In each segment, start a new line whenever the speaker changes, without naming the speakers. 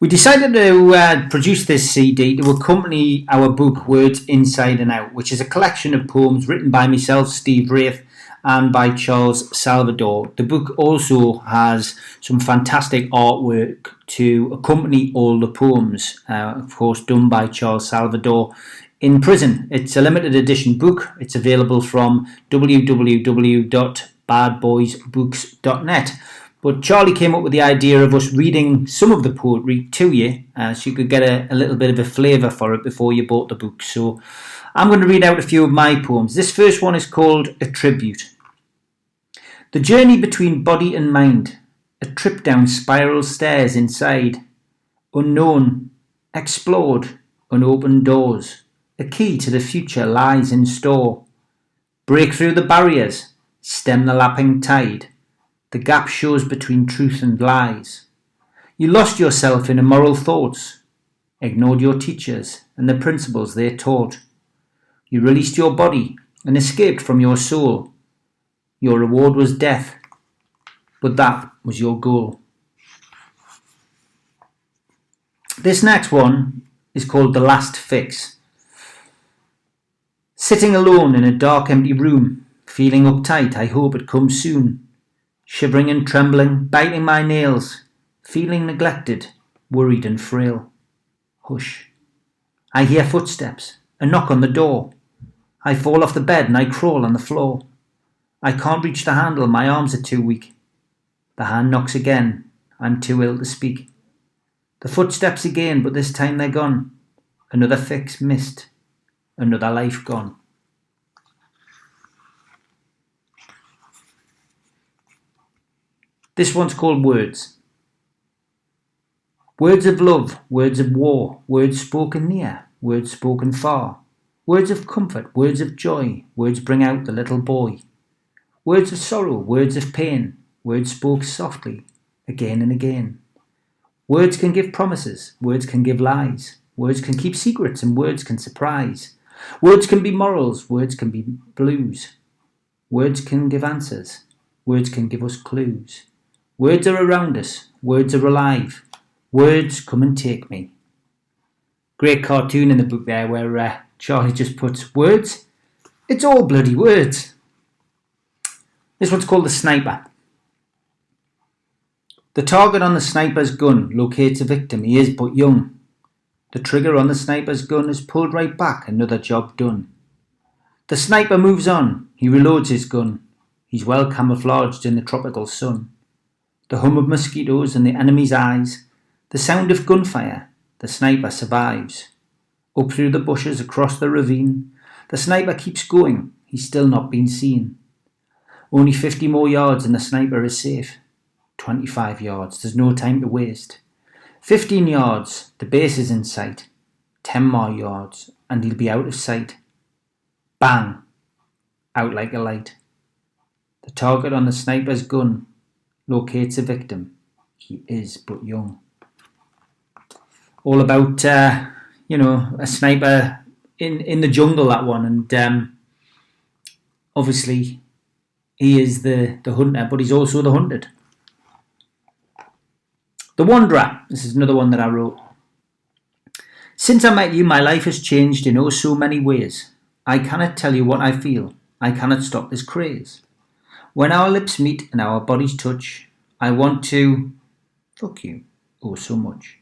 We decided to produce this CD to accompany our book Words Inside and Out, which is a collection of poems written by myself, Steve Wraith, and by Charles Salvador. The book also has some fantastic artwork to accompany all the poems, of course done by Charles Salvador in prison. It's a limited edition book. It's available from www.badboysbooks.net. But Charlie came up with the idea of us reading some of the poetry to you, so you could get a little bit of a flavour for it before you bought the book. So I'm going to read out a few of my poems. This first one is called A Tribute. The journey between body and mind, a trip down spiral stairs inside, unknown, explored, unopened doors, a key to the future lies in store. Break through the barriers, stem the lapping tide. The gap shows between truth and lies. You lost yourself in immoral thoughts, ignored your teachers and the principles they taught. You released your body and escaped from your soul. Your reward was death, but that was your goal. This next one is called The Last Fix. Sitting alone in a dark empty room, feeling uptight, I hope it comes soon. Shivering and trembling, biting my nails, feeling neglected, worried and frail. Hush. I hear footsteps, a knock on the door. I fall off the bed and I crawl on the floor. I can't reach the handle, my arms are too weak. The hand knocks again, I'm too ill to speak. The footsteps again, but this time they're gone. Another fix missed, another life gone. This one's called Words. Words of love, words of war, words spoken near, words spoken far. Words of comfort, words of joy, words bring out the little boy. Words of sorrow, words of pain, words spoke softly, again and again. Words can give promises, words can give lies. Words can keep secrets and words can surprise. Words can be morals, words can be blues. Words can give answers, words can give us clues. Words are around us, words are alive. Words come and take me. Great cartoon in the book there where Charlie just puts words. It's all bloody words. This one's called The Sniper. The target on the sniper's gun locates a victim, he is but young. The trigger on the sniper's gun is pulled right back, another job done. The sniper moves on, he reloads his gun. He's well camouflaged in the tropical sun. The hum of mosquitoes in the enemy's eyes, the sound of gunfire, the sniper survives. Up through the bushes, across the ravine, the sniper keeps going, he's still not been seen. Only 50 more yards and the sniper is safe. 25 yards, there's no time to waste. 15 yards, the base is in sight. 10 more yards and he'll be out of sight. Bang! Out like a light. The target on the sniper's gun locates a victim. He is but young. All about, a sniper in the jungle, that one. And obviously he is the hunter, but he's also the hunted. The Wanderer. This is another one that I wrote. Since I met you, my life has changed in oh so many ways. I cannot tell you what I feel. I cannot stop this craze. When our lips meet and our bodies touch, I want to fuck you, oh so much.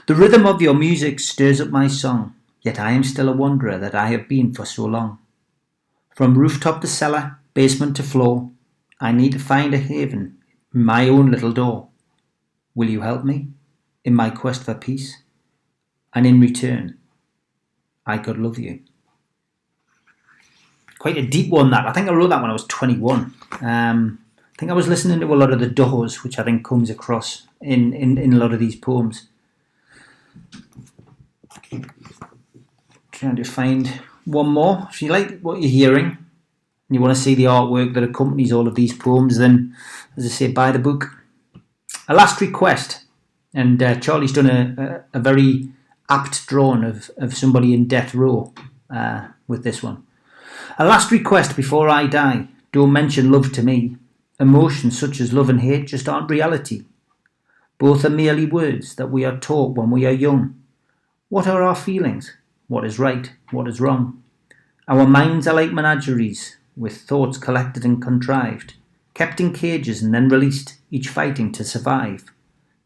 The rhythm of your music stirs up my song, yet I am still a wanderer that I have been for so long. From rooftop to cellar, basement to floor, I need to find a haven in my own little door. Will you help me in my quest for peace? And in return, I could love you. Quite a deep one, that. I think I wrote that when I was 21. I think I was listening to a lot of The Doors, which I think comes across in a lot of these poems. Trying to find one more. If you like what you're hearing and you want to see the artwork that accompanies all of these poems, then, as I say, buy the book. A Last Request. And Charlie's done a very apt drawing of somebody in death row with this one. A last request before I die. Don't mention love to me. Emotions such as love and hate just aren't reality. Both are merely words that we are taught when we are young. What are our feelings? What is right? What is wrong? Our minds are like menageries, with thoughts collected and contrived, kept in cages and then released, each fighting to survive.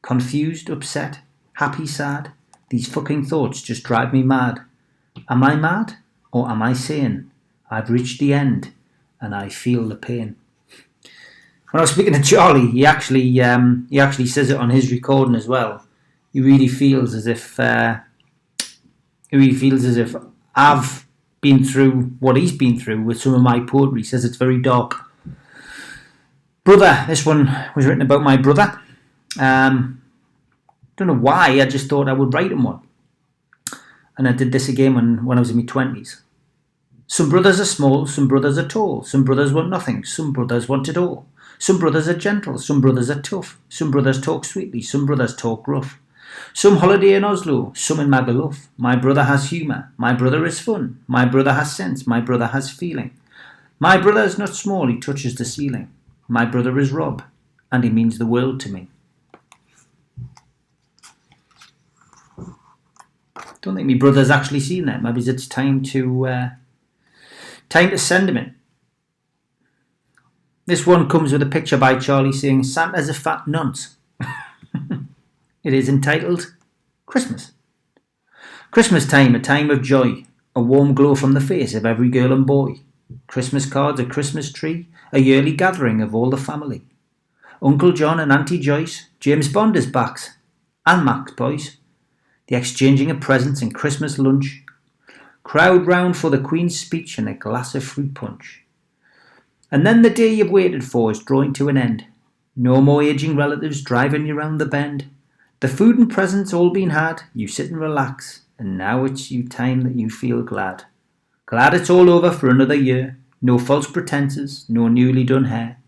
Confused, upset, happy, sad, these fucking thoughts just drive me mad. Am I mad? Or am I sane? I've reached the end, and I feel the pain. When I was speaking to Charlie, he actually says it on his recording as well. He really feels as if I've been through what he's been through with some of my poetry. He says it's very dark. Brother, this one was written about my brother. Don't know why, I just thought I would write him one. And I did this again when I was in my 20s. Some brothers are small, some brothers are tall, some brothers want nothing, some brothers want it all. Some brothers are gentle, some brothers are tough, some brothers talk sweetly, some brothers talk rough. Some holiday in Oslo, some in Magaluf. My brother has humour, my brother is fun, my brother has sense, my brother has feeling. My brother is not small, he touches the ceiling. My brother is Rob, and he means the world to me. Don't think my brother's actually seen that. Maybe it's time to send him in. This one comes with a picture by Charlie saying, Santa's a fat nonce. It is entitled Christmas. Christmas time, a time of joy, a warm glow from the face of every girl and boy. Christmas cards, a Christmas tree, a yearly gathering of all the family. Uncle John and Auntie Joyce, James Bond is back, and Max boys. The exchanging of presents and Christmas lunch. Crowd round for the Queen's speech and a glass of fruit punch. And then the day you've waited for is drawing to an end. No more aging relatives driving you round the bend. The food and presents all been had, you sit and relax, and now it's you time that you feel glad. Glad it's all over for another year. No false pretences, no newly done hair.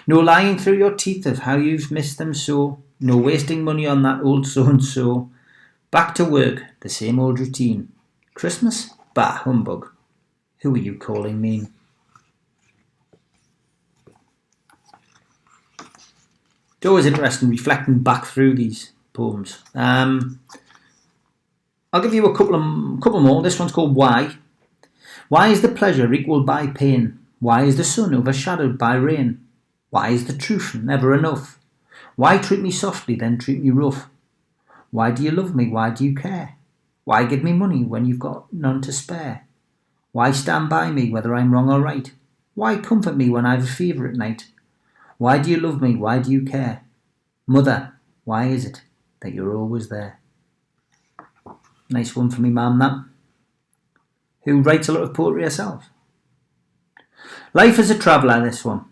No lying through your teeth of how you've missed them so. No wasting money on that old so-and-so. Back to work, the same old routine. Christmas? Bah, humbug. Who are you calling mean? It's always interesting reflecting back through these poems. I'll give you a couple more. This one's called Why. Why is the pleasure equalled by pain? Why is the sun overshadowed by rain? Why is the truth never enough? Why treat me softly, then treat me rough? Why do you love me? Why do you care? Why give me money when you've got none to spare? Why stand by me whether I'm wrong or right? Why comfort me when I've a fever at night? Why do you love me? Why do you care? Mother, why is it that you're always there? Nice one for me mum, that. Who writes a lot of poetry herself. Life as a traveller, this one.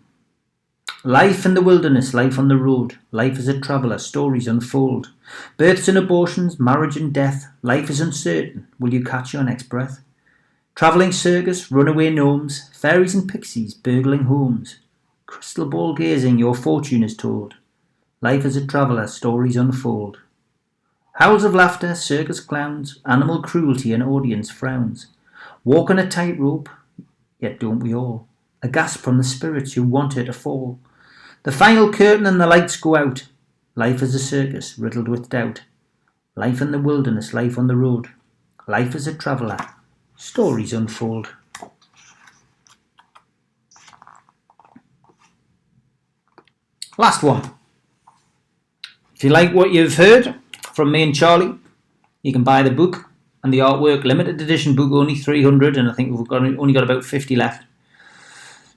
Life in the wilderness, life on the road. Life as a traveller, stories unfold. Births and abortions, marriage and death. Life is uncertain, will you catch your next breath? Travelling circus, runaway gnomes. Fairies and pixies, burgling homes. Crystal ball gazing, your fortune is told. Life as a traveller, stories unfold. Howls of laughter, circus clowns, animal cruelty and audience frowns. Walk on a tightrope, yet don't we all? A gasp from the spirits who want her to fall. The final curtain and the lights go out. Life as a circus, riddled with doubt. Life in the wilderness, life on the road. Life as a traveller, stories unfold. Last one. If you like what you've heard from me and Charlie, you can buy the book and the artwork. Limited edition book, only 300, and I think we've only got about 50 left.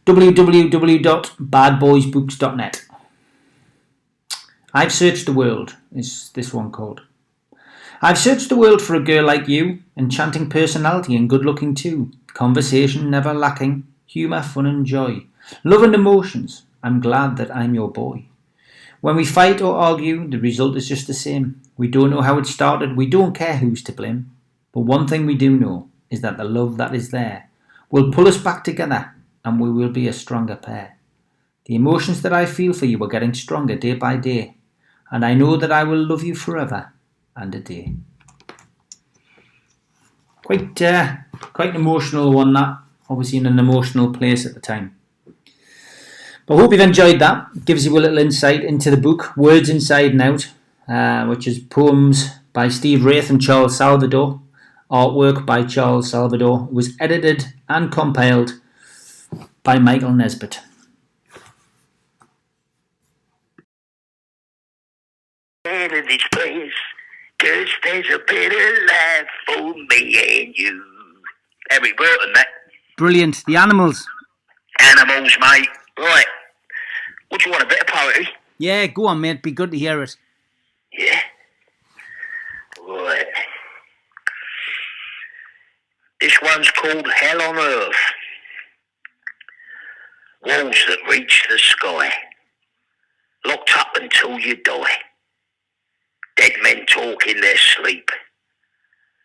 www.badboysbooks.net. I've searched the world, is this one called. I've searched the world for a girl like you, enchanting personality and good looking too. Conversation never lacking, humour, fun and joy. Love and emotions, I'm glad that I'm your boy. When we fight or argue, the result is just the same. We don't know how it started, we don't care who's to blame. But one thing we do know is that the love that is there will pull us back together and we will be a stronger pair. The emotions that I feel for you are getting stronger day by day, and I know that I will love you forever and a day. Quite an emotional one, that. Obviously in an emotional place at the time. But I hope you've enjoyed that. It gives you a little insight into the book, words inside and out. which is poems by Wraith and Charlie Salvador, artwork by Charles Salvador. It was edited and compiled by Michael Nesbitt.
In this place, 'cause there's a better life for me and you. Every word on that.
Brilliant. The Animals.
Animals, mate. Right. What do you want, a bit of poetry?
Yeah, go on, mate. Be good to hear it.
Yeah. Right. This one's called Hell on Earth. Walls that reach the sky. Locked up until you die. Dead men talk in their sleep.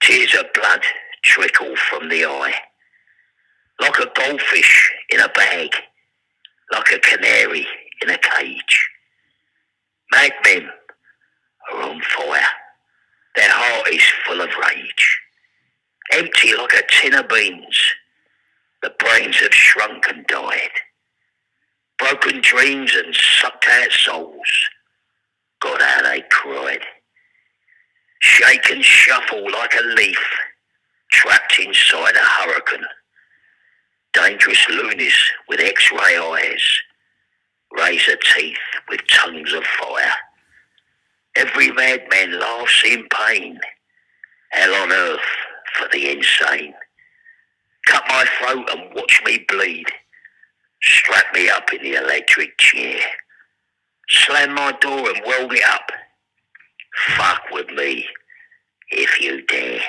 Tears of blood trickle from the eye. Like a goldfish in a bag. Like a canary in a cage. Madmen are on fire. Their heart is full of rage. Empty like a tin of beans. The brains have shrunk and died. Broken dreams and sucked out souls. God, how they cried. Shake and shuffle like a leaf, trapped inside a hurricane. Dangerous loonies with X-ray eyes, razor teeth with tongues of fire. Every madman laughs in pain. Hell on earth for the insane. Cut my throat and watch me bleed. Strap me up in the electric chair. Slam my door and weld it up. Fuck with me if you dare.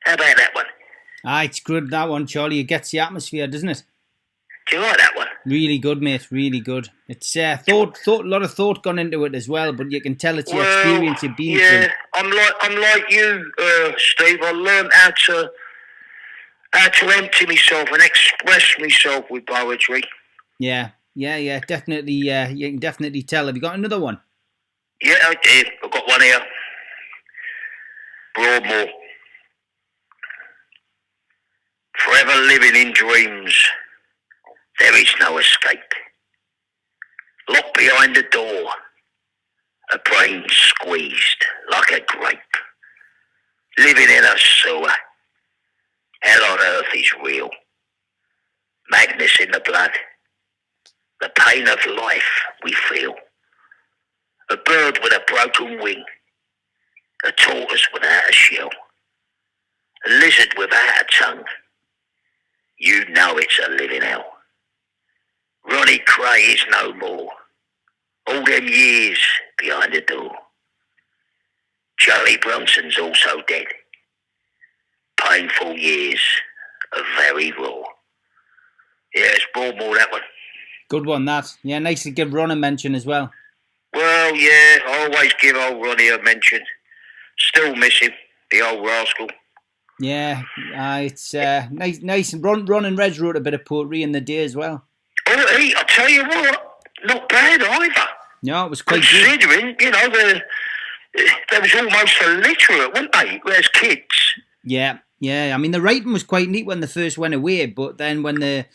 How about that one?
Ah, it's good, that one, Charlie. It gets the atmosphere, doesn't it?
Do you like that one?
Really good, mate. Really good. It's a lot of thought gone into it as well, but you can tell it's the experience you've been through.
Yeah, I'm like you, Steve. I learned how to empty myself and express myself with poetry.
Yeah. Definitely. You can definitely tell. Have you got another one?
Yeah, I did. I've got one here. Broadmoor. Forever living in dreams. There is no escape. Locked behind the door. A brain squeezed like a grape. Living in a sewer. Hell on earth is real. Madness in the blood. The pain of life we feel. A bird with a broken wing. A tortoise without a shell. A lizard without a tongue. You know it's a living hell. Ronnie Cray is no more. All them years behind the door. Charlie Bronson's also dead. Painful years are very raw. Yeah, it's Broadmoor, that one.
Good one, that. Yeah, nice to give Ron a mention as well.
Well, yeah, I always give old Ronnie a mention. Still miss him, the old rascal.
Yeah, it's nice. Ron and Reg wrote a bit of poetry in the day as well.
Oh, hey, I tell you what, not bad either.
No, it was quite
considering, good. You know, they was almost illiterate, weren't they, as kids?
Yeah. I mean, the writing was quite neat when they first went away, but then when they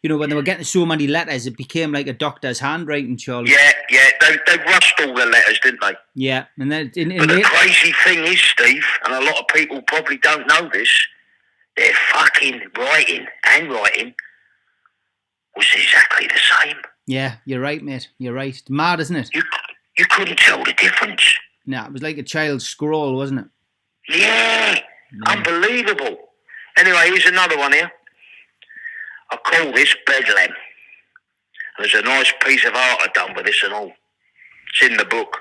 were getting so many letters, it became like a doctor's handwriting, Charlie.
Yeah, they rushed all the letters, didn't they?
Yeah, and then
but the crazy thing is, Steve, and a lot of people probably don't know this, their fucking handwriting was exactly the same.
Yeah, you're right, mate. You're right. It's mad, isn't it?
You couldn't tell the difference.
No, it was like a child's scroll, wasn't it?
Yeah. Unbelievable. Anyway, here's another one here. I call this Bedlam. There's a nice piece of art I've done with this and all. It's in the book.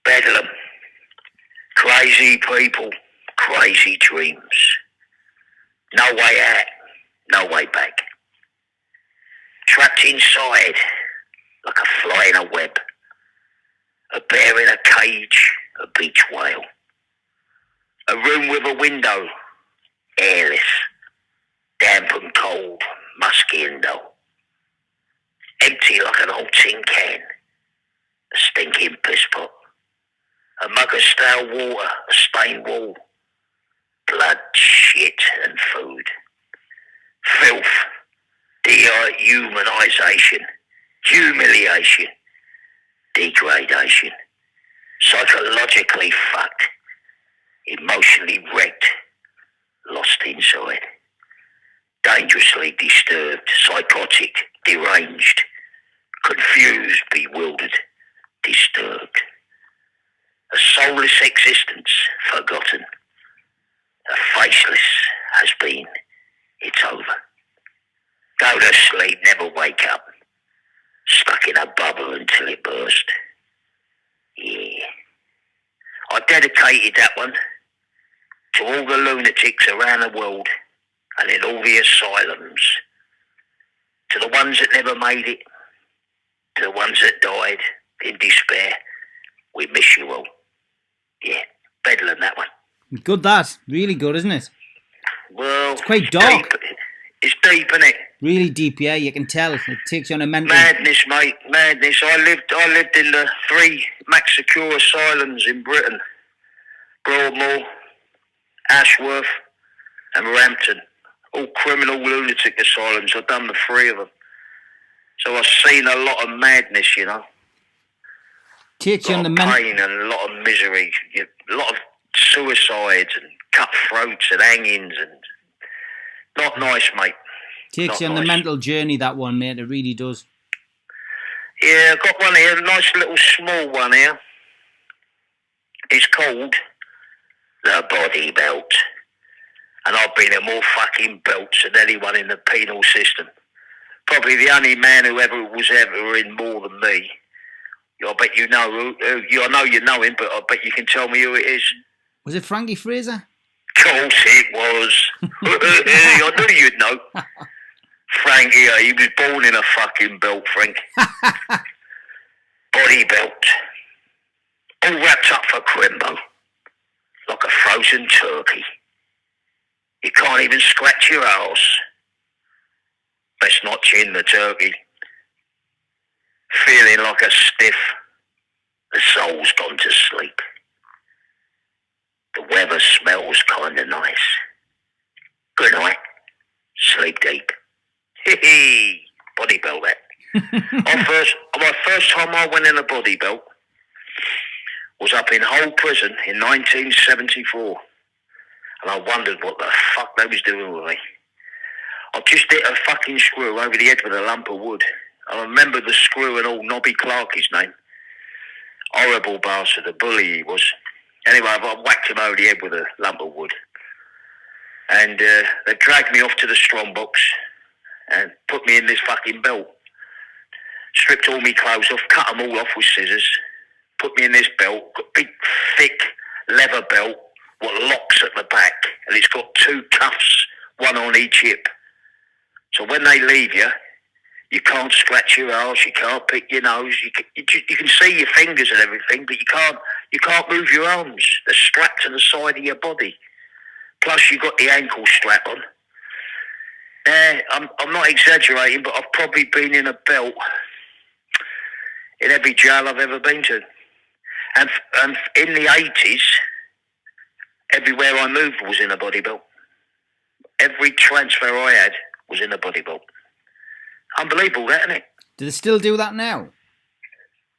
Bedlam. Crazy people, crazy dreams. No way out, no way back. Trapped inside like a fly in a web. A bear in a cage. A beach whale. A room with a window, airless, damp and cold, musky and dull. Empty like an old tin can, a stinking piss pot. A mug of stale water, a stained wall. Blood, shit and food. Filth, dehumanisation, humiliation. degradation, psychologically fucked, emotionally wrecked, lost inside, dangerously disturbed, psychotic, deranged, confused, bewildered, disturbed. A soulless existence forgotten. A faceless has been. It's over. Go to sleep, never wake up. Stuck in a bubble until it burst. Yeah. I dedicated that one to all the lunatics around the world and in all the asylums. To the ones that never made it. To the ones that died in despair. We miss you all. Yeah, Bedlam, that one.
Good that. Really good, isn't it?
Well,
it's quite dark.
Deep. It's deep, isn't it?
Really deep, yeah, you can tell. It takes you on a mental...
Madness, mate, madness. I lived in the 3 max secure asylums in Britain. Broadmoor, Ashworth and Rampton. All criminal lunatic asylums. I've done the 3 of them. So I've seen a lot of madness, you know.
Takes you on the
pain and a lot of misery. A lot of suicides and cut throats and hangings and... Not nice, mate.
Takes you on the mental journey, that one, mate. It really does.
Yeah, I've got one here, a nice little small one here. It's called The Body Belt. And I've been in more fucking belts than anyone in the penal system. Probably the only man who was ever in more than me. I bet you know I know you know him, but I bet you can tell me who it is.
Was it Frankie Fraser?
Of course it was. I knew you'd know. Frankie, he was born in a fucking belt, Frank. Body belt. All wrapped up for crimbo. Like a frozen turkey. You can't even scratch your arse. Best not chin the turkey. Feeling like a stiff. The soul's gone to sleep. The weather smells kinda nice. Good night. Sleep deep. Hee body belt that. My first time I went in a body belt was up in Hull Prison in 1974. And I wondered what the fuck they was doing with me. I just hit a fucking screw over the head with a lump of wood. I remember the screw and all, Nobby Clark his name. Horrible bastard, a bully he was. Anyway, I whacked him over the head with a lump of wood. And they dragged me off to the strong box and put me in this fucking belt. Stripped all my clothes off, cut them all off with scissors. Put me in this belt, got big, thick leather belt, what locks at the back. And it's got 2 cuffs, one on each hip. So when they leave you, you can't scratch your arse, you can't pick your nose, you can see your fingers and everything, but you can't move your arms. They're strapped to the side of your body. Plus you got the ankle strap on. I'm not exaggerating, but I've probably been in a belt in every jail I've ever been to. And in the 80s, everywhere I moved was in a body belt. Every transfer I had was in a body belt. Unbelievable, that, isn't it?
Do they still do that now?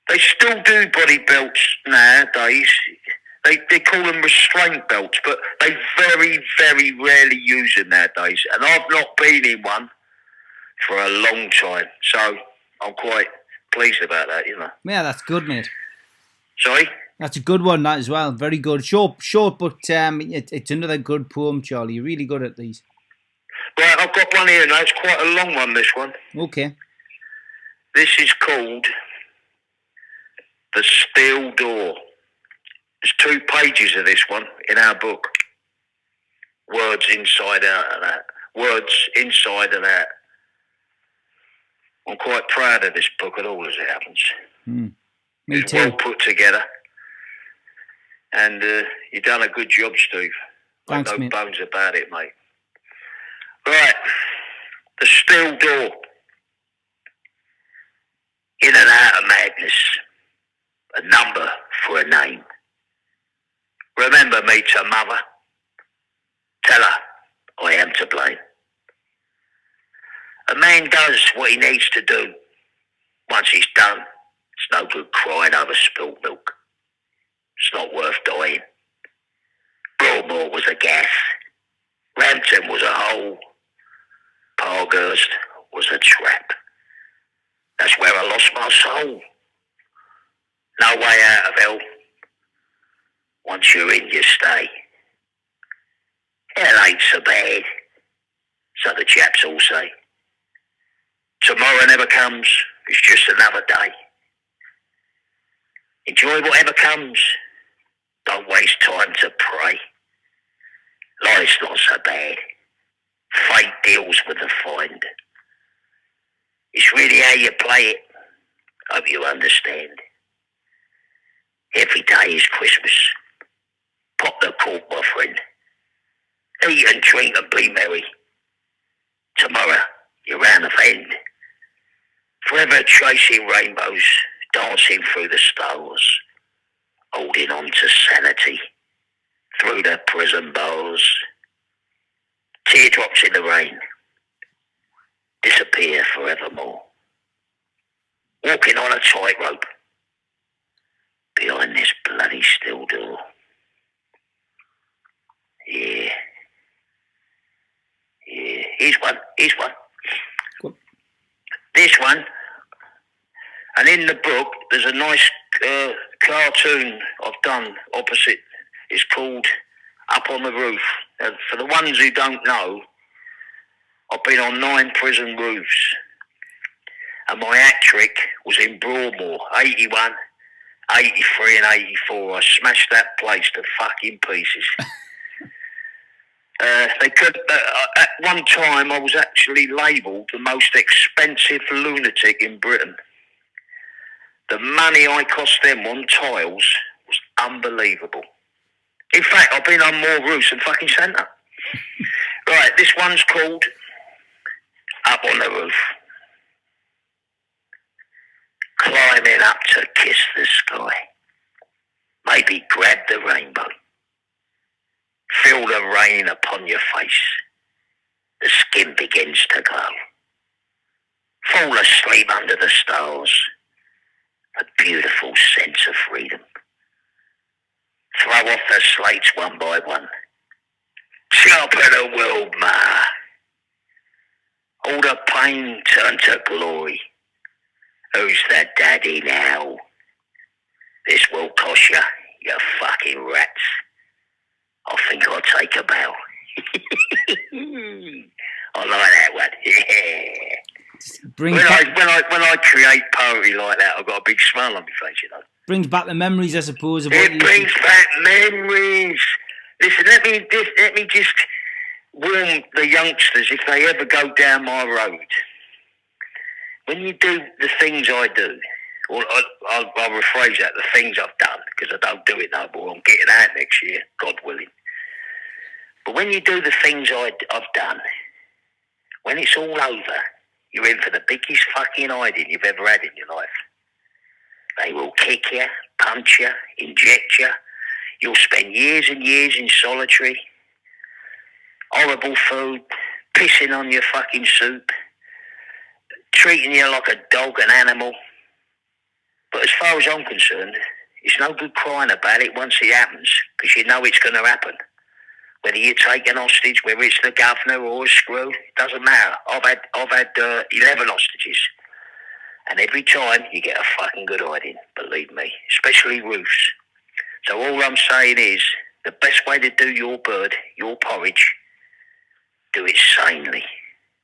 They still do body belts nowadays. They call them restraint belts, but they very, very rarely use them nowadays. And I've not been in one for a long time. So I'm quite pleased about that, you know.
Yeah, that's good, mate.
Sorry?
That's a good one, that as well. Very good. Short, but it's another good poem, Charlie. You're really good at these.
Right, I've got one here now. It's quite a long one, this one.
Okay.
This is called The Steel Door. There's 2 pages of this one in our book. Words inside out and out. Words inside and out. I'm quite proud of this book at all as it happens.
Me
it's
too.
well put together. And you've done a good job, Steve.
Thanks,
no
mate.
bones about it, mate. Right. The Steel Door. In and out of madness. A number for a name. Remember me to mother. Tell her I am to blame. A man does what he needs to do. Once he's done, it's no good crying over spilt milk. It's not worth dying. Broadmoor was a gas. Rampton was a hole. Parghurst was a trap. That's where I lost my soul. No way out of hell. Once you're in, you stay. Hell ain't so bad, so the chaps all say. Tomorrow never comes, it's just another day. Enjoy whatever comes. Don't waste time to pray. Life's not so bad. Fate deals with the find. It's really how you play it. Hope you understand. Every day is Christmas. Pop the cork, my friend. Eat and drink and be merry. Tomorrow, you're round the end. Forever chasing rainbows, dancing through the stars, holding on to sanity through the prison bars. Teardrops in the rain, disappear forevermore. Walking on a tightrope behind this bloody still door. Yeah. Here's one.
Cool.
This one, and in the book there's a nice cartoon I've done opposite. It's called Up on the Roof. For the ones who don't know, I've been on 9 prison roofs, and my hat trick was in Broadmoor, 81, 83 and 84. I smashed that place to fucking pieces. They could. At one time, I was actually labelled the most expensive lunatic in Britain. The money I cost them on tiles was unbelievable. In fact, I've been on more roofs than fucking Santa. Right, this one's called Up on the Roof. Climbing up to kiss the sky. Maybe grab the rainbow. Feel the rain upon your face. The skin begins to glow. Fall asleep under the stars. A beautiful sense of freedom. Throw off the slates one by one. Sharpen the world, ma. All the pain turn to glory. Who's the daddy now? This will cost you, you fucking rats. I think I'll take a bow. I like that one. Yeah. When I create poetry like that, I've got a big smile on my face, you know.
Brings back the memories, I suppose. Of
it brings back memories. Listen, let me just warn the youngsters if they ever go down my road. When you do the things I do, or I'll rephrase that, the things I've done, because I don't do it no more. I'm getting out next year, God willing. But when you do the things I've done, when it's all over, you're in for the biggest fucking hiding you've ever had in your life. They will kick you, punch you, inject you. You'll spend years and years in solitary. Horrible food, pissing on your fucking soup, treating you like a dog, an animal. But as far as I'm concerned, it's no good crying about it once it happens, because you know it's going to happen. Whether you take an hostage, whether it's the governor or a screw, it doesn't matter. I've had 11 hostages. And every time you get a fucking good hiding, believe me, especially roofs. So all I'm saying is, the best way to do your bird, your porridge, do it sanely.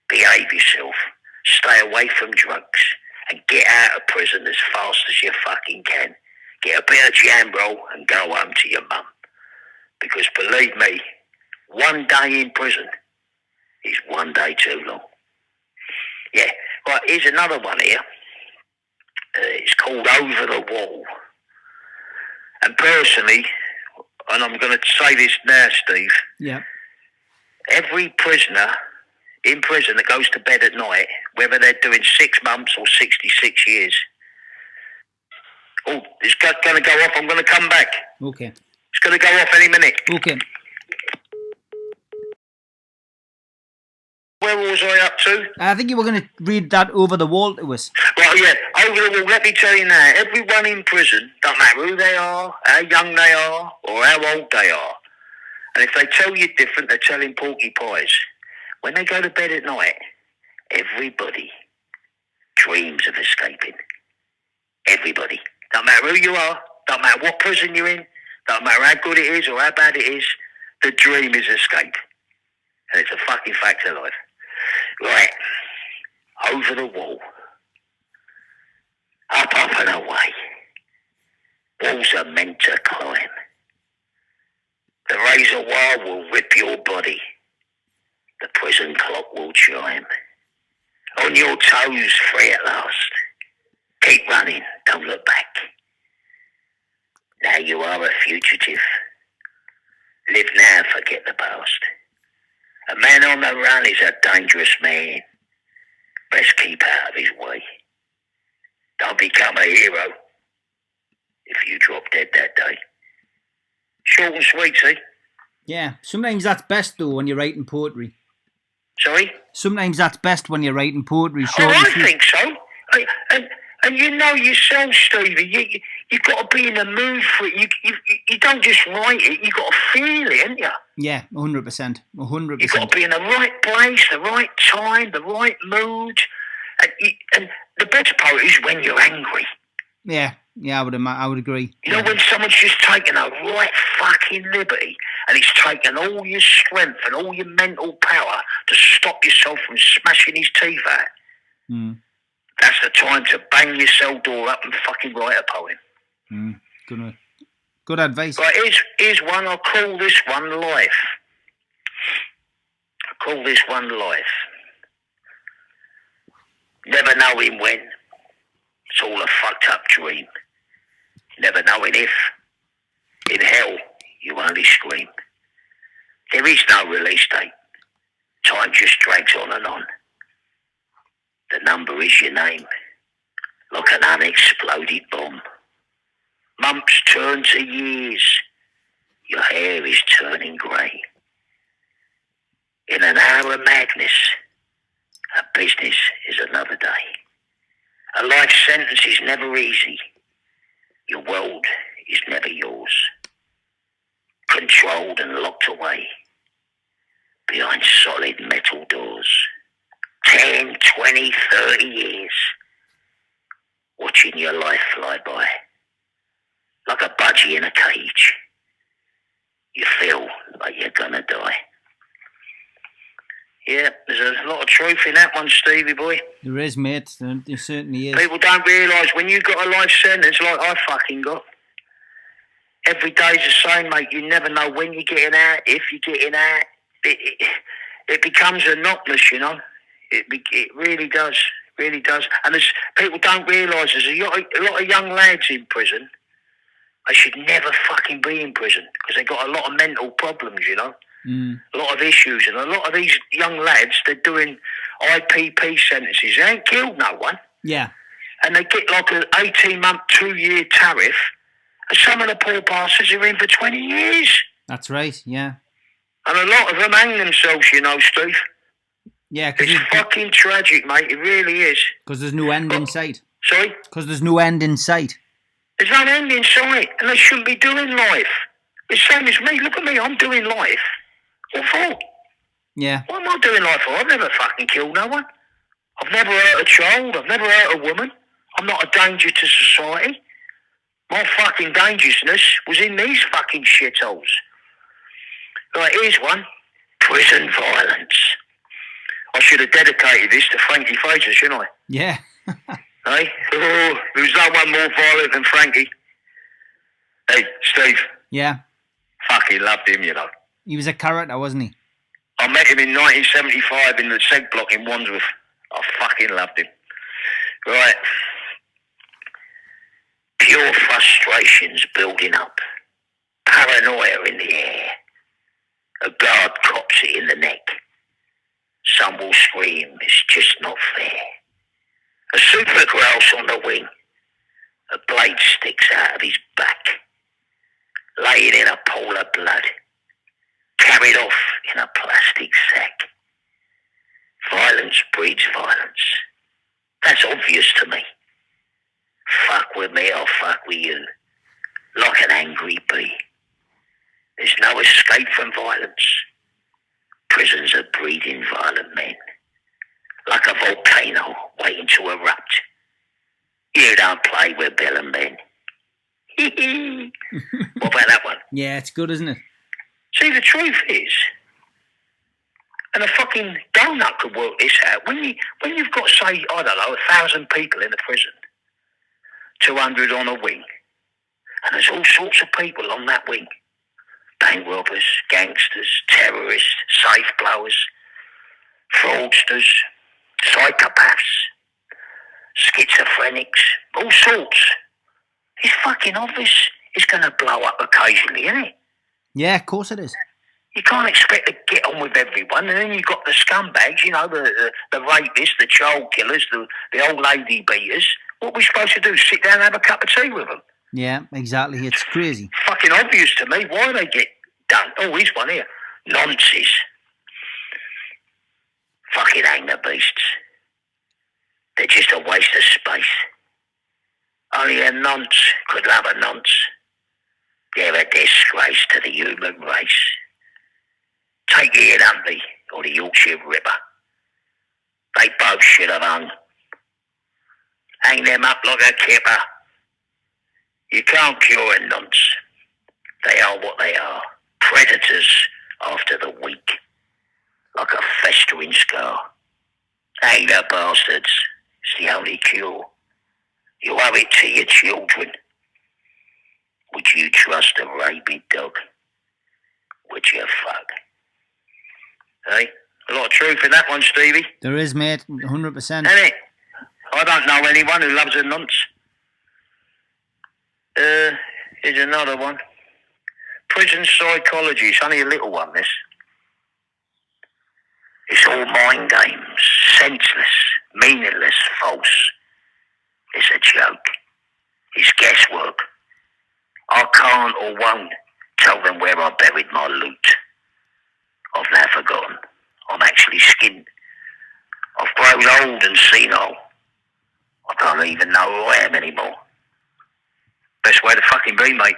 Behave yourself. Stay away from drugs. And get out of prison as fast as you fucking can. Get a bit of jam roll and go home to your mum. Because believe me, one day in prison is one day too long. Yeah, right, here's another one here. It's called Over the Wall. And personally, and I'm going to say this now, Steve.
Yeah.
Every prisoner in prison that goes to bed at night, whether they're doing 6 months or 66 years. Oh, it's going to go off. I'm going to come back.
Okay.
It's going to go off any minute.
Okay.
where was I up to?
I think you were going to read that over the wall to us.
Well, yeah, over the wall, let me tell you now, everyone in prison, don't matter who they are, how young they are, or how old they are, and if they tell you different, they're telling porky pies. When they go to bed at night, everybody dreams of escaping. Everybody. Don't matter who you are, don't matter what prison you're in, don't matter how good it is or how bad it is, the dream is escape. And it's a fucking fact of life. Right. Over the wall. Up and away. Walls are meant to climb. The razor wire will rip your body. The prison clock will chime. On your toes, free at last. Keep running, don't look back. Now you are a fugitive. Live now, forget the past. A man on the run is a dangerous man. Best keep out of his way. Don't become a hero if you drop dead that day. Short and sweet, see?
Yeah, sometimes that's best though when you're writing poetry.
Sorry?
Sometimes that's best when you're writing poetry.
Oh, I think so. And you know yourself, Stevie, you've got to be in the mood for it. You don't just write it, you've got to feel it, haven't you?
Yeah, 100%. 100%.
You've got to be in the right place, the right time, the right mood. And the best poet is when you're angry.
Yeah, I would agree.
You know, when someone's just taken a right fucking liberty and it's taken all your strength and all your mental power to stop yourself from smashing his teeth out.
Mm.
That's the time to bang your cell door up and fucking write a poem.
Good advice.
Right, here's one. I'll call this one Life. Never knowing when. It's all a fucked up dream. Never knowing if. In hell, you only scream. There is no release date. Time just drags on and on. The number is your name, like an unexploded bomb. Months turn to years. Your hair is turning grey. In an hour of madness, a business is another day. A life sentence is never easy. Your world is never yours. Controlled and locked away behind solid metal doors. 10, 20, 30 years watching your life fly by like a budgie in a cage. You feel like you're gonna die. Yeah, there's a lot of truth in that one, Stevie boy.
There is, mate. There certainly is.
People don't realise when you got a life sentence like I fucking got, every day's the same, mate. You never know when you're getting out, if you're getting out. It becomes monotonous, you know. It really does, And people don't realise there's a lot of young lads in prison. They should never fucking be in prison because they've got a lot of mental problems, you know. A lot of issues, and a lot of these young lads, they're doing IPP sentences. They ain't killed no one.
Yeah.
And they get like an 18-month, 2-year tariff, and some of the poor bastards are in for 20 years.
That's right, yeah.
And a lot of them hang themselves, you know, Steve.
Yeah,
it's fucking tragic, mate. It really is.
Because there's no end in sight.
Sorry?
Because there's no end in sight.
There's no end in sight, and they shouldn't be doing life. The same as me. Look at me. I'm doing life. What for?
Yeah.
What am I doing life for? I've never fucking killed no one. I've never hurt a child. I've never hurt a woman. I'm not a danger to society. My fucking dangerousness was in these fucking shitholes. Right, here's one. Prison violence. I should have dedicated this to Frankie Fraser, shouldn't I?
Yeah.
Hey? Oh, there's no one more violent than Frankie. Hey, Steve.
Yeah.
Fucking loved him, you know.
He was a character, wasn't he?
I met him in 1975 in the Seg Block in Wandsworth. I fucking loved him. Right. Pure frustrations building up. Paranoia in the air. A guard cops it in the neck. Some will scream, it's just not fair. A super grouse on the wing. A blade sticks out of his back. Laying in a pool of blood. Carried off in a plastic sack. Violence breeds violence. That's obvious to me. Fuck with me, I'll fuck with you. Like an angry bee. There's no escape from violence. Prisons are breeding violent men. Like a volcano waiting to erupt. You don't play with Bill and Ben. What about that one?
Yeah, it's good, isn't it?
See, the truth is, and a fucking donut could work this out. When you've got, say, I don't know, 1,000 people in a prison, 200 on a wing, and there's all sorts of people on that wing. Bank robbers, gangsters, terrorists, safe blowers, fraudsters, psychopaths, schizophrenics, all sorts. It's fucking obvious it's going to blow up occasionally, isn't it?
Yeah, of course it is.
You can't expect to get on with everyone, and then you've got the scumbags, you know, the rapists, the child killers, the old lady beaters. What are we supposed to do? Sit down and have a cup of tea with them?
Yeah, exactly. It's crazy.
Fucking obvious to me why they get done. Oh, here's one here. Nonces. Fucking hang the beasts. They're just a waste of space. Only a nonce could love a nonce. They're a disgrace to the human race. Take Ian Huntley or the Yorkshire Ripper. They both should have hung. Hang them up like a kipper. You can't cure a nonce. They are what they are. Predators after the weak. Like a festering scar. Hang the bastards. It's the only cure. You owe it to your children. Would you trust a rabid dog? Would you fuck? Hey, a lot of truth in that one, Stevie.
There is, mate, 100%.
Isn't it? I don't know anyone who loves a nonce. Here's another one. Prison psychology. It's only a little one, this. It's all mind games. Senseless, meaningless, false. It's a joke. It's guesswork. I can't or won't tell them where I buried my loot. I've now forgotten. I'm actually skinned. I've grown old and senile. I can't even know who I am anymore. Best way to fucking be, mate.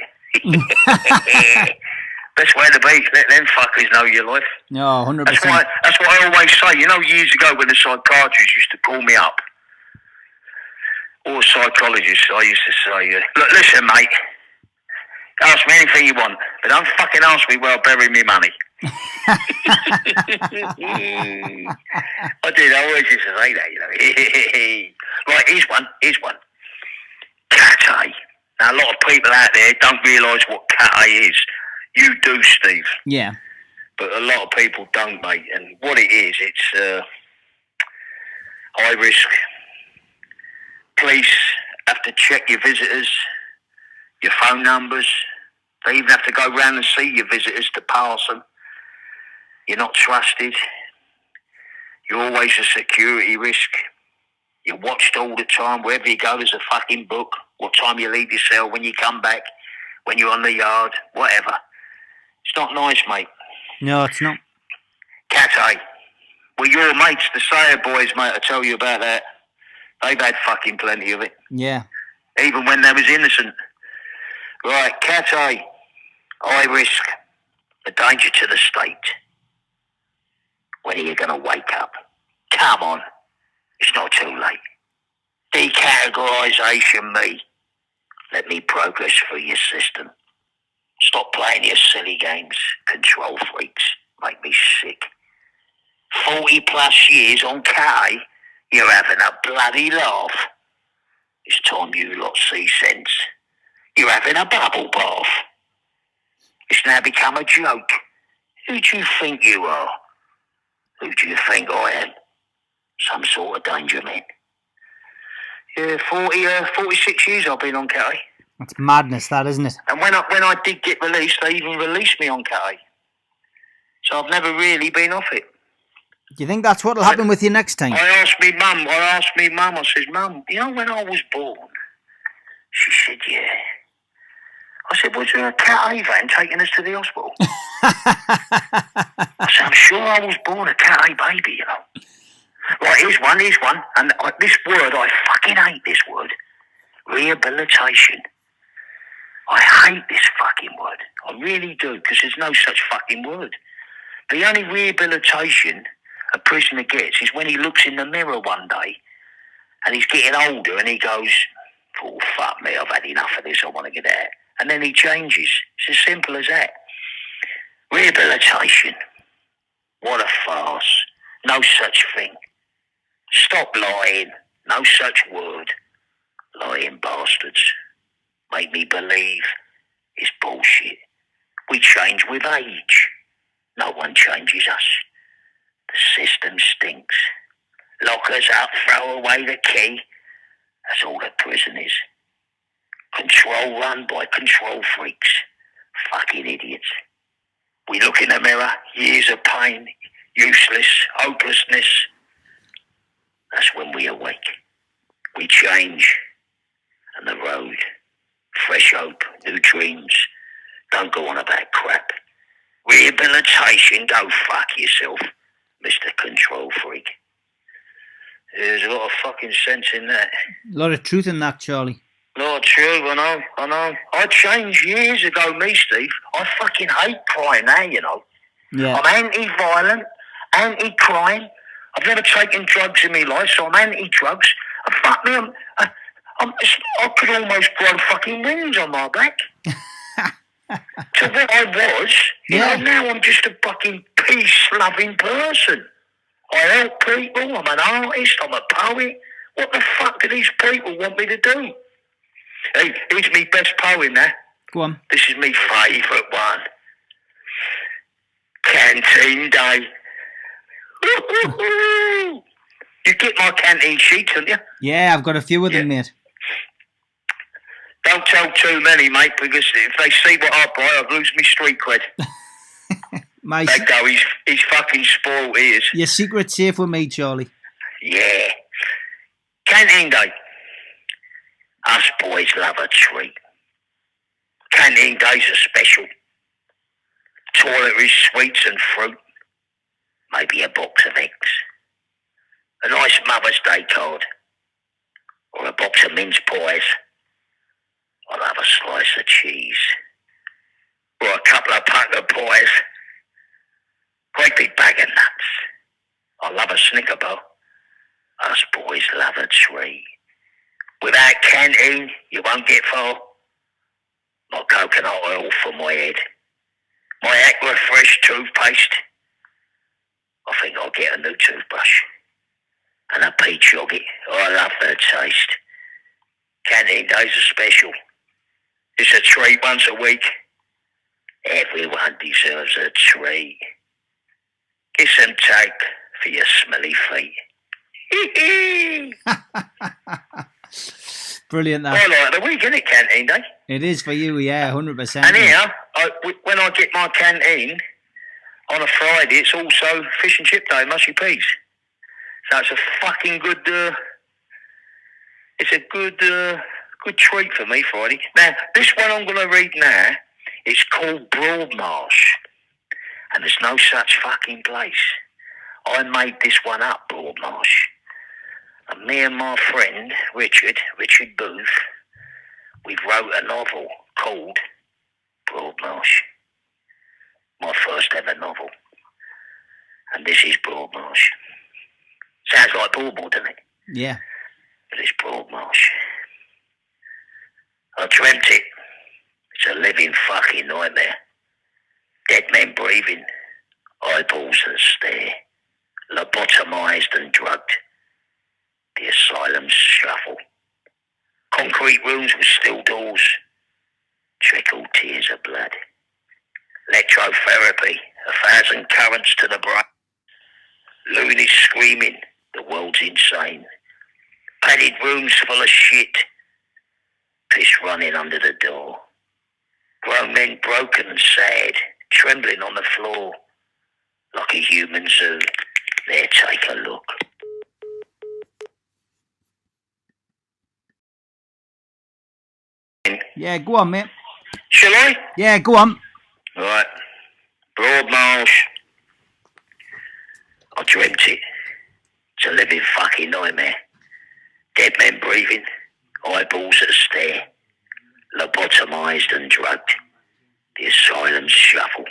Best way to be. Let them fuckers know your life.
No, 100%.
That's what I always say. You know, years ago when the psychiatrist used to call me up, or psychologists, I used to say, look, listen, mate, ask me anything you want, but don't fucking ask me where I bury me money. I did. I always used to say that, you know. Right, here's one. Cat-A. Now, a lot of people out there don't realise what cat-A is. You do, Steve.
Yeah.
But a lot of people don't, mate. And what it is, it's high risk. Police have to check your visitors, your phone numbers. They even have to go round and see your visitors to pass them. You're not trusted. You're always a security risk. You're watched all the time. Wherever you go, there's a fucking book. What time you leave your cell, when you come back, when you're on the yard, whatever. It's not nice, mate.
No, it's not.
Cat-A. Well, your mates, the Sayer boys, mate, I tell you about that. They've had fucking plenty of it.
Yeah.
Even when they was innocent. Right, Cat-A. High risk. A danger to the state. When are you going to wake up? Come on. It's not too late. Decategorisation me. Let me progress through your system. Stop playing your silly games. Control freaks. Make me sick. 40 plus years on Cat-A. You're having a bloody laugh. It's time you lot see sense. You're having a bubble bath. It's now become a joke. Who do you think you are? Who do you think I am? Some sort of danger man. Yeah, 46 years I've been on Cat-A.
That's madness, that, isn't it?
And when I did get released, they even released me on Cat-A. So I've never really been off it.
Do you think that's what'll happen with you next time?
I asked me mum, I said, Mum, you know when I was born? She said, yeah. I said, was there a Cat-A van taking us to the hospital? I said, I'm sure I was born a Cat-A baby, you know. Right, here's one. And this word, I fucking hate this word. Rehabilitation. I hate this fucking word. I really do, because there's no such fucking word. The only rehabilitation a prisoner gets is when he looks in the mirror one day and he's getting older and he goes, oh, fuck me, I've had enough of this, I want to get out. And then he changes. It's as simple as that. Rehabilitation. What a farce. No such thing. Stop lying. No such word. Lying bastards. Make me believe it's bullshit. We change with age. No one changes us. The system stinks. Lock us up, throw away the key. That's all the prison is. Control run by control freaks. Fucking idiots. We look in the mirror, years of pain, useless, hopelessness. That's when we awake. We change. And the road. Fresh hope, new dreams. Don't go on about crap. Rehabilitation, go fuck yourself, Mr. Control Freak. There's a lot of fucking sense in that.
A lot of truth in that, Charlie.
A lot of truth, I know. I changed years ago, me, Steve. I fucking hate crime now, you know.
Yeah.
I'm anti-violent, anti-crime. I've never taken drugs in my life, so I'm anti-drugs. And fuck me, I could almost grow fucking wings on my back. To what I was, you know, now I'm just a fucking peace-loving person. I help people, I'm an artist, I'm a poet. What the fuck do these people want me to do? Hey, here's me best poem now.
Go on.
This is me favourite one. Canteen Day. You get my canteen sheets, don't you?
Yeah, I've got a few of them, mate.
Don't tell too many, mate, because if they see what I buy, I'll lose me street cred. They go, he's fucking spoiled ears.
Your secret's safe with me, Charlie.
Yeah. Canteen Day. Us boys love a treat. Canteen days are special. Toiletries, sweets and fruit. Maybe a box of eggs. A nice Mother's Day card. Or a box of mince pies. I'll have a slice of cheese. Or a couple of pucker pies. Great big bag of nuts. I'll love a Snicker bar. Us boys love a treat. Without canteen, you won't get far. My coconut oil for my head. My Aqua Fresh toothpaste. I think I'll get a new toothbrush. And a peach yoghurt. Oh, I love the taste. Canteen days are special. It's a treat once a week. Everyone deserves a treat. Kiss and take for your smelly feet.
Brilliant, that.
I like the week, isn't it, canteen day?
It is for you, yeah, 100%.
And here, when I get my canteen on a Friday, it's also fish and chip day, mushy peas. So it's a fucking good, it's a good treat for me, Friday. Now, this one I'm going to read now, it's called Broadmarsh. And there's no such fucking place. I made this one up, Broadmarsh. And me and my friend, Richard Booth, we wrote a novel called Broadmarsh. My first ever novel. And this is Broadmarsh. Sounds like Broadmoor, doesn't it?
Yeah.
But it's Broadmarsh. I dreamt it. It's a living fucking nightmare. Dead men breathing, eyeballs that stare, lobotomised and drugged. The asylum's shuffle. Concrete rooms with steel doors. Trickled tears of blood. Electrotherapy, 1,000 currents to the brain. Loonies screaming, the world's insane. Padded rooms full of shit. Piss running under the door. Grown men broken and sad, trembling on the floor. Like a human zoo. There, take a look.
Yeah, go on, mate.
Shall I?
Yeah, go on.
Right. Broadmarsh. I dreamt it. It's a living fucking nightmare. Dead men breathing, eyeballs that stare, lobotomised and drugged. The asylum's shuffle.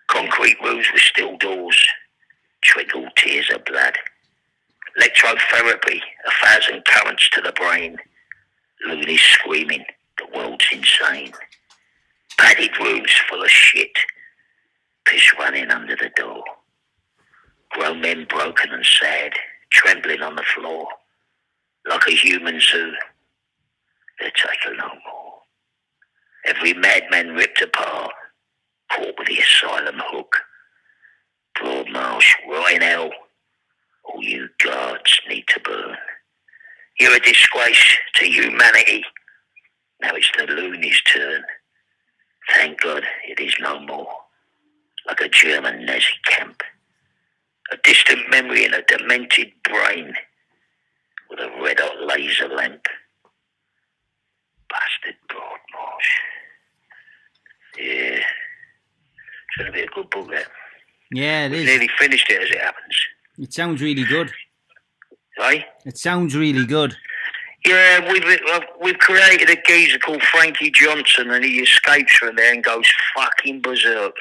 Concrete rooms with steel doors, trickle tears of blood. Electrotherapy, 1,000 currents to the brain. Loonies screaming, the world's insane. Padded rooms full of shit, piss running under the door. Grown men broken and sad, trembling on the floor. Like a human zoo, they're taken no more. Every madman ripped apart, caught with the asylum hook. Broadmarsh, right hell, all you guards need to burn. You're a disgrace to humanity. Now it's the loonies' turn. Thank God it is no more. Like a German Nazi camp. A distant memory in a demented brain. With a red-hot laser lamp. Bastard Broadmarsh. Yeah. It's going to be a good book, that.
Yeah, it
We've
is.
nearly finished it as it happens.
It sounds really good.
Eh?
It sounds really good.
Yeah, we've created a geezer called Frankie Johnson, and he escapes from there and goes fucking berserk.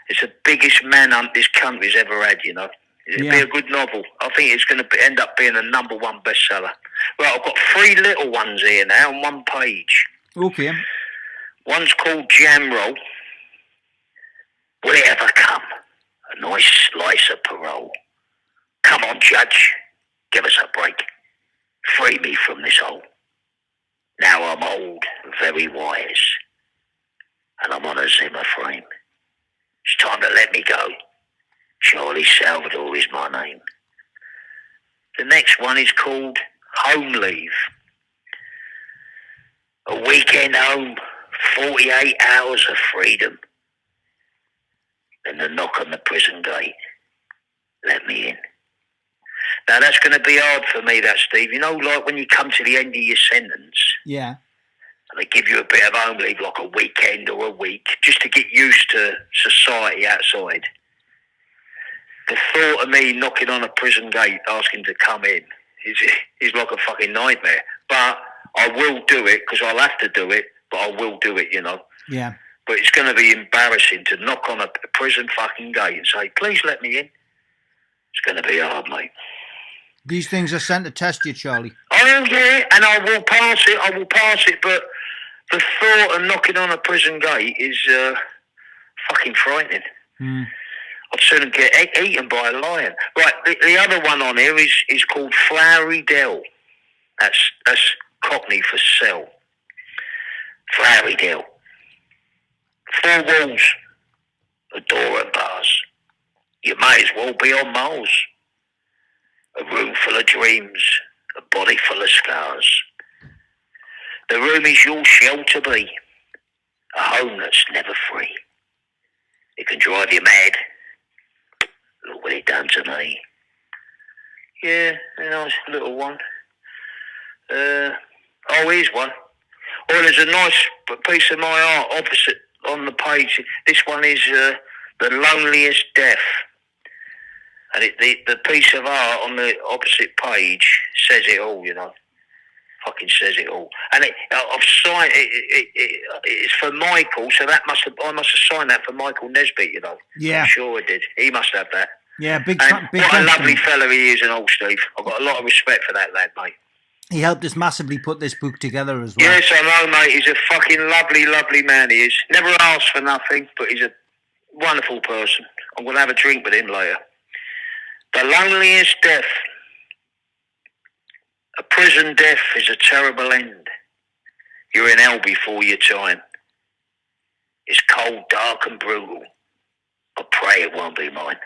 It's the biggest manhunt this country's ever had, you know. It'd be a good novel. I think it's going to end up being a #1 bestseller. Right, I've got 3 little ones here now on one page.
Okay.
One's called Jam Roll. Will it ever come? A nice slice of parole. Come on, Judge. Give us a break. Free me from this hole. Now I'm old, very wise. And I'm on a Zimmer frame. It's time to let me go. Charlie Salvador is my name. The next one is called Home Leave. A weekend home, 48 hours of freedom. Then the knock on the prison gate. Let me in. Now that's going to be hard for me, that, Steve. You know, like when you come to the end of your sentence.
Yeah.
And they give you a bit of home leave, like a weekend or a week, just to get used to society outside. The thought of me knocking on a prison gate asking to come in is like a fucking nightmare. But I will do it, because I'll have to do it, but I will do it, you know.
Yeah.
But it's going to be embarrassing to knock on a prison fucking gate and say, please let me in. It's going to be hard, mate.
These things are sent to test you, Charlie.
Oh, yeah, and I will pass it, but the thought of knocking on a prison gate is fucking frightening.
Mm.
I'd sooner get eaten by a lion. Right, the other one on here is called Flowerydell. That's Cockney for cell. Flowerydell. 4 walls, a door and bars. You may as well be on Mars. A room full of dreams, a body full of scars. The room is your shell to be, a home that's never free. It can drive you mad. Look what it done to me. Yeah, a nice little one. Here's one. Oh, there's a nice piece of my art opposite on the page. This one is The Loneliest Death. And the piece of art on the opposite page says it all, you know. Fucking says it all. And I've signed it's for Michael, so I must have signed that for Michael Nesbitt, you know.
Yeah.
I'm sure I did. He must have that.
Yeah, big
what a lovely fella he is and all, Steve. I've got a lot of respect for that lad, mate.
He helped us massively put this book together as well.
Yes, I know, mate. He's a fucking lovely, lovely man, he is. Never asked for nothing, but he's a wonderful person. I'm going to have a drink with him later. The Loneliest Death. A prison death is a terrible end. You're in hell before your time. It's cold, dark and brutal. I pray it won't be mine.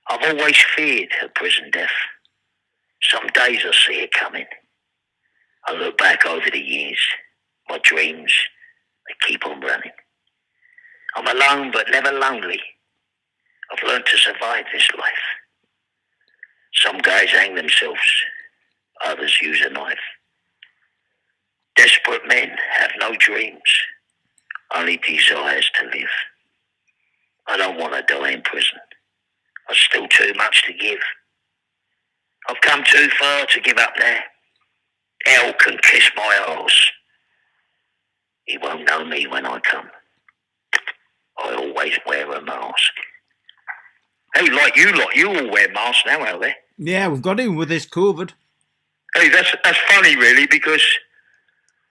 I've always feared a prison death. Some days I see it coming. I look back over the years. My dreams, they keep on running. I'm alone but never lonely. I've learned to survive this life. Some guys hang themselves. Others use a knife. Desperate men have no dreams, only desires to live. I don't want to die in prison. I've still too much to give. I've come too far to give up now. Hell can kiss my arse. He won't know me when I come. I always wear a mask. Hey, like you lot, you all wear masks now out there.
Yeah, we've got to with this COVID.
Hey, that's funny, really, because,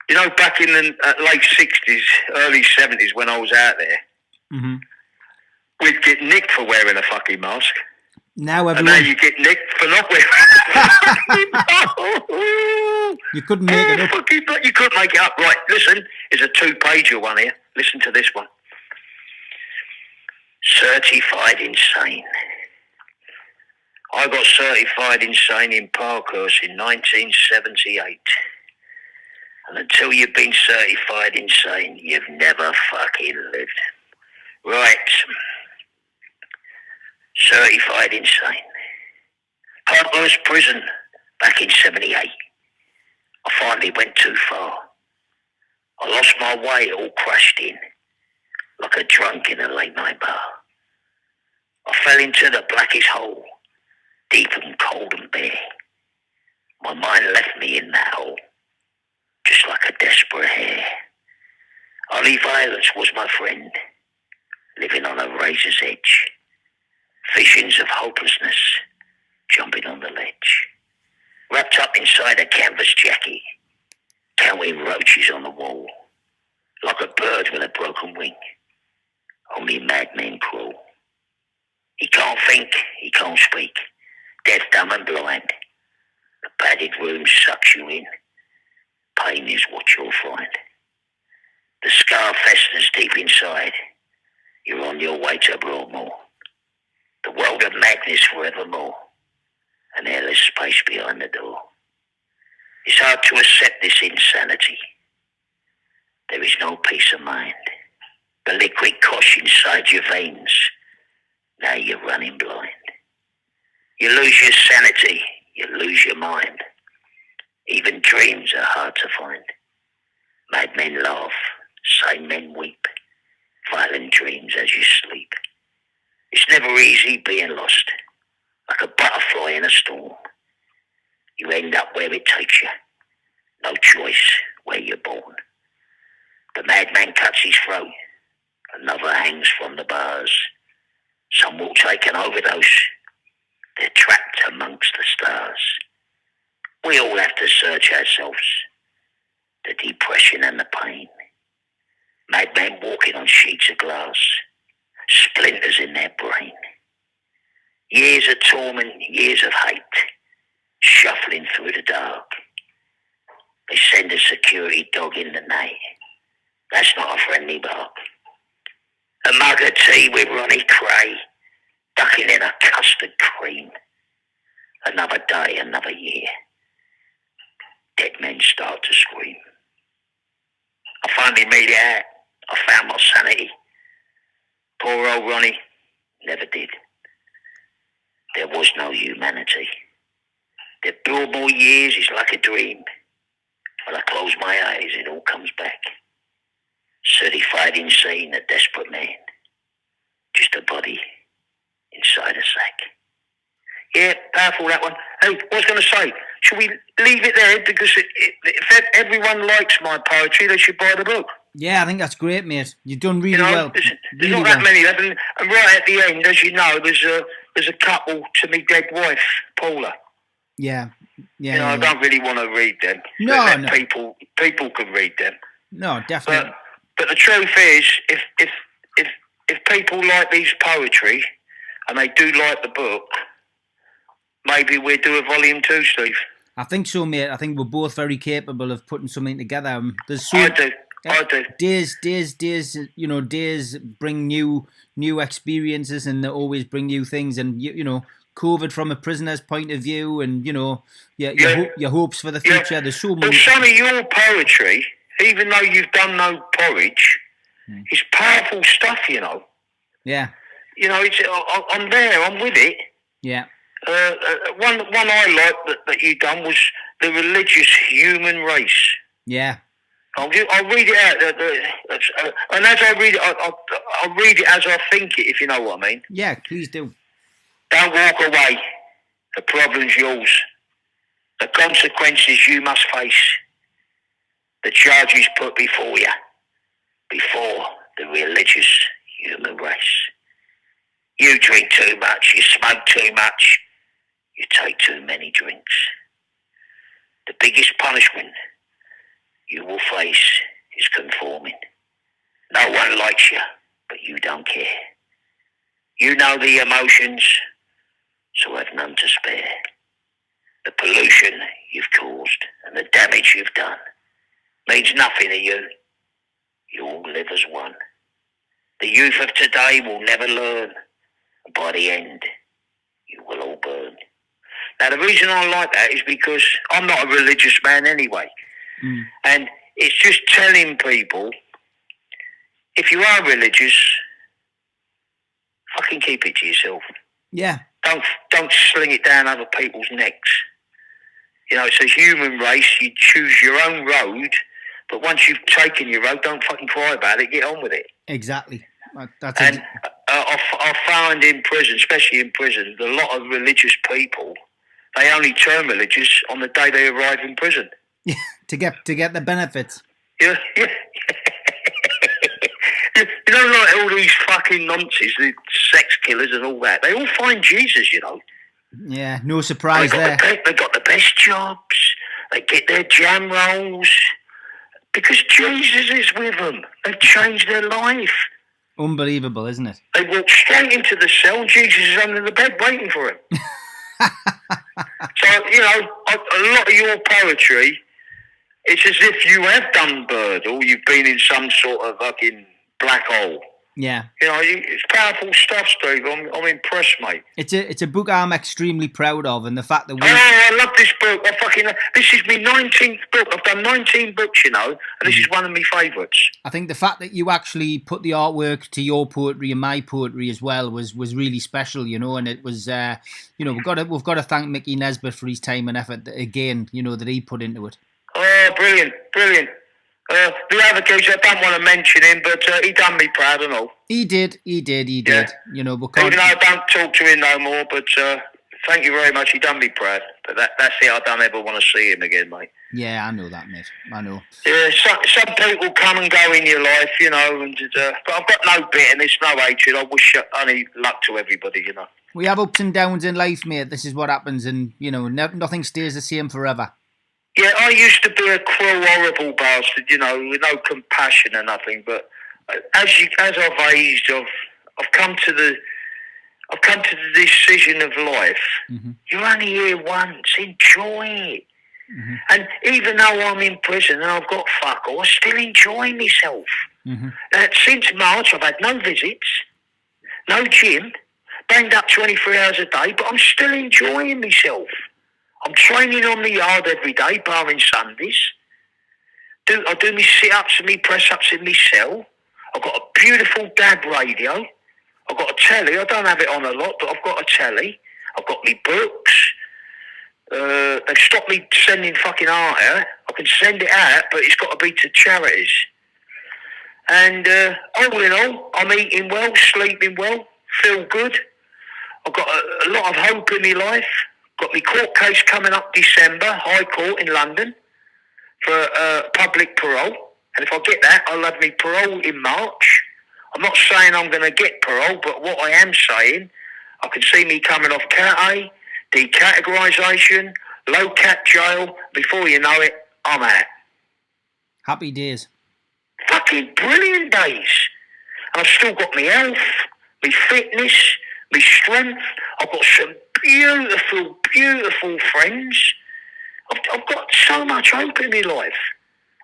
you know, back in the late 60s, early 70s, when I was out there, we'd get nicked for wearing a fucking mask.
Now everyone...
And now you get nicked for not wearing a mask.
You couldn't make it up.
You couldn't make it up. Right, listen, there's a 2-pager one here. Listen to this one. Certified insane. I got certified insane in Parkhurst in 1978. And until you've been certified insane, you've never fucking lived. Right. Certified insane. Parkhurst prison back in 78. I finally went too far. I lost my way, it all crashed in, like a drunk in a late night bar. I fell into the blackest hole, deep and cold and bare. My mind left me in that hole, just like a desperate hare. Only violence was my friend, living on a razor's edge. Visions of hopelessness, jumping on the ledge. Wrapped up inside a canvas jacket, counting roaches on the wall, like a bird with a broken wing. Only madmen crawl. He can't think, he can't speak, deaf, dumb and blind. The padded room sucks you in. Pain is what you'll find. The scar festers deep inside. You're on your way to Broadmoor. The world of madness forevermore. An airless space behind the door. It's hard to accept this insanity. There is no peace of mind. The liquid cosh inside your veins. Now you're running blind. You lose your sanity. You lose your mind. Even dreams are hard to find. Madmen laugh. Sane men weep. Violent dreams as you sleep. It's never easy being lost. Like a butterfly in a storm. You end up where it takes you. No choice where you're born. The madman cuts his throat. Another hangs from the bars. Some will take an overdose. They're trapped amongst the stars. We all have to search ourselves. The depression and the pain. Madmen walking on sheets of glass. Splinters in their brain. Years of torment, years of hate. Shuffling through the dark. They send a security dog in the night. That's not a friendly bark. A mug of tea with Ronnie Cray, ducking in a custard cream. Another day, another year. Dead men start to scream. I finally made it out. I found my sanity. Poor old Ronnie never did. There was no humanity. The Broadmoor years is like a dream. When I close my eyes, it all comes back. Certified insane, a desperate man. Just a body inside a sack. Yeah, powerful that one. Hey, I was going to say, should we leave it there? Because if everyone likes my poetry, they should buy the book.
Yeah, I think that's great, mate. You've done really well.
There's not that many left. And right at the end, as you know, there's a couple to me dead wife, Paula.
Yeah.
I don't really want to read them.
No.
People can read them.
No, definitely.
But the truth is, if people like these poetry and they do like the book, maybe we'll do a volume 2, Steve.
I think so, mate. I think we're both very capable of putting something together.
I do.
Days. Days bring new experiences, and they always bring new things. And COVID from a prisoner's point of view, and your hopes for the future. There's so much.
But some of your poetry, even though you've done no porridge, is powerful stuff.
Yeah.
I'm there. I'm with it.
Yeah.
One I liked that you done was the religious human race.
Yeah.
I'll read it out, and as I read it, I'll read it as I think it, if you know what I mean.
Yeah, please do.
Don't walk away. The problem's yours. The consequences you must face. The charges put before you. Before the religious human race. You drink too much, you smoke too much, you take too many drinks. The biggest punishment you will face is conforming. No one likes you, but you don't care. You know the emotions, so have none to spare. The pollution you've caused and the damage you've done means nothing to you. You all live as one. The youth of today will never learn, and by the end, you will all burn. Now, the reason I like that is because I'm not a religious man anyway. And it's just telling people, if you are religious, fucking keep it to yourself.
Yeah.
Don't sling it down other people's necks. You know, it's a human race. You choose your own road, but once you've taken your road, don't fucking cry about it. Get on with it.
Exactly.
I found in prison, especially in prison, a lot of religious people, they only turn religious on the day they arrive in prison.
Yeah, to get the benefits.
Yeah. You know, like all these fucking nonsense, the sex killers and all that, they all find Jesus, you know.
Yeah, no surprise there.
They got the best jobs, they get their jam rolls, because Jesus is with them. They've changed their life.
Unbelievable, isn't it?
They walk straight into the cell and Jesus is under the bed waiting for him. So, you know, a lot of your poetry, it's as if you have done Bird or you've been in some sort of fucking black hole.
Yeah.
You know, it's powerful stuff, Steve. I'm impressed, mate.
It's a book I'm extremely proud of, and the fact that
I love this book. This is my 19th book. I've done 19 books, you know, and this is one of my favourites.
I think the fact that you actually put the artwork to your poetry and my poetry as well was really special, you know, and it was, you know, we've got to thank Mickey Nesbitt for his time and effort again, you know, that he put into it.
Oh, brilliant. The other case, I don't want to mention him, but he done me proud and all.
He did.
Yeah.
You know, because
even though I don't talk to him no more, but thank you very much. He done me proud. But that's it. I don't ever want to see him again, mate.
Yeah, I know that, mate. I know.
Yeah, some people come and go in your life, you know, and but I've got no bitterness, no hatred. I wish only luck to everybody, you know.
We have ups and downs in life, mate. This is what happens, and, you know, nothing stays the same forever.
Yeah, I used to be a cruel, horrible bastard, you know, with no compassion or nothing. But as I've aged, I've come to the decision of life. Mm-hmm. You're only here once. Enjoy it. Mm-hmm. And even though I'm in prison and I've got fuck all, I still enjoy myself. Mm-hmm. Since March, I've had no visits, no gym, banged up 23 hours a day, but I'm still enjoying myself. I'm training on the yard every day, barring Sundays. I do my sit-ups and my press-ups in my cell. I've got a beautiful DAB radio. I've got a telly. I don't have it on a lot, but I've got a telly. I've got my books. They've stopped me sending fucking art out. I can send it out, but it's got to be to charities. And all in all, I'm eating well, sleeping well, feel good. I've got a lot of hope in my life. Got my court case coming up December, High Court in London, for public parole. And if I get that, I'll have my parole in March. I'm not saying I'm going to get parole, but what I am saying, I can see me coming off Cat A, decategorisation, low cat jail. Before you know it, I'm out.
Happy days.
Fucking brilliant days. And I've still got my health, my fitness, my strength. I've got some beautiful, beautiful friends. I've got so much hope in my life.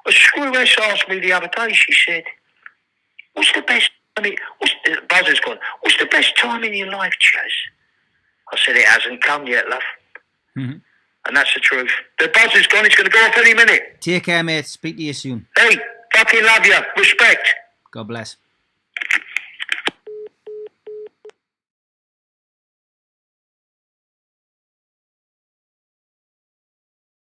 A screwess asked me the other day, she said, what's the best buzzer's gone, what's the best time in your life, Chaz? I said, it hasn't come yet, love. Mm-hmm. And that's the truth. The buzzer's gone, it's going to go off any minute.
Take care, mate. Speak to you soon.
Hey, fucking love you. Respect.
God bless.